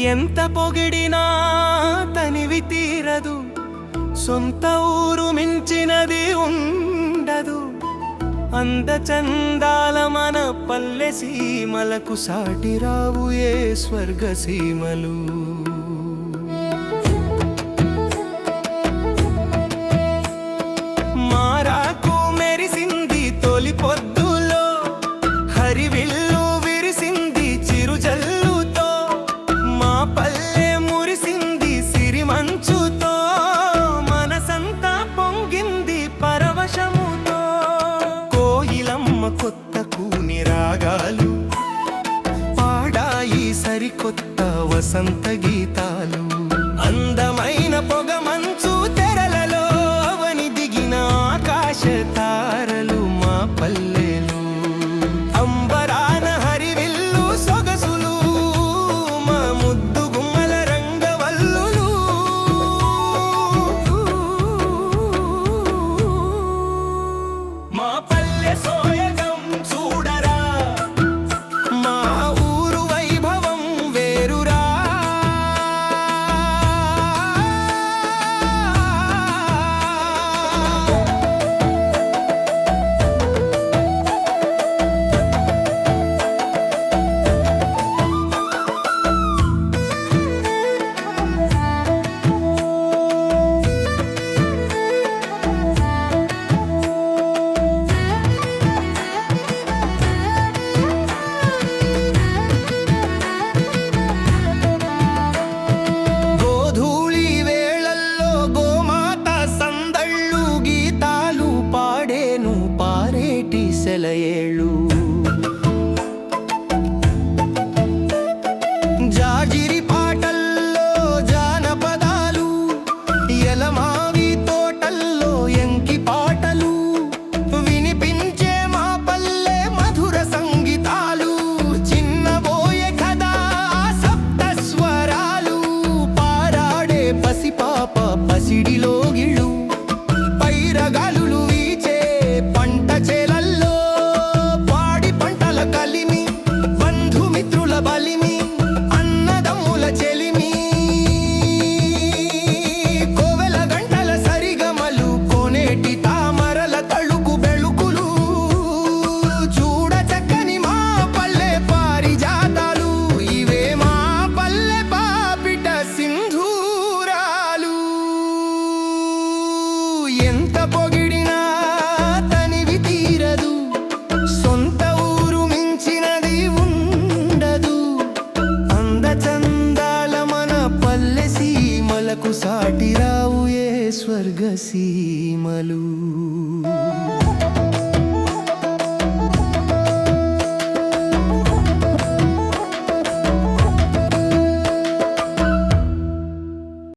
ఎంత పొగిడినా తనివి తీరదు, సొంత ఊరు మించినది ఉండదు. అందచందాల మన పల్లె సీమలకు సాటి రావు ఏ స్వర్గ సీమలు. మారాకు మెరిసింది తొలి పొద్దులో, హరివిల్లు విరిసింది చిరుజల్లుతో. మా పల్లె మురిసింది సిరిమంచుతో, మనసంతా పొంగింది పరవశముతో. కోయిలమ్మ కొత్త కూని రాగాలు పాడాయి సరికొత్త వసంత గీతాలు. అందమైన పొగమంచు తెరలలో అవని దిగిన ఆకాశ తారలు మా పల్లెలు. అంబరాన హరివిల్లు సొగసులు, మా ముద్దు గుమ్మల రంగవల్లులు. మా పల్లె సోయగం చూడరా, మా ఊరు వైభవం వేరురా. గోధూళి వేళల్లో గోమాత సందళ్ళు గీతాలు పాడేను పారేటి సెలయేళ్ళు. జాజిరి పాటల్లో జానపదాలు, ఎలమావి తోటల్లో ఎంకి పాటలు. వినిపించే మా పల్లె మధుర సంగీతాలు, చిన్నబోయే కదా సప్త స్వరాలు. పారాడే పసిపాప పసిడిలో గిళ్ళు, పైరగాలులు వీచే పంట చేలల్లో. పాడి పంటల కలిమి, బంధుమిత్రుల బలిమి, అన్నదమ్ముల చెలిమి. కోవెల గంటల సరిగమలు, కోనేటి తామరల తళుకు బెళుకులు. చూడ చక్కని మా పల్లె పారిజాతాలు, ఇవే మా పల్లె పాపిట సింధూరాలు. ఎంత పొగిడినా తనివి తీరదు, సొంత ఊరు మించినది ఉండదు. అందచందాల మన పల్లె సీమలకు సాటి రావు ఏ స్వర్గ సీమలు.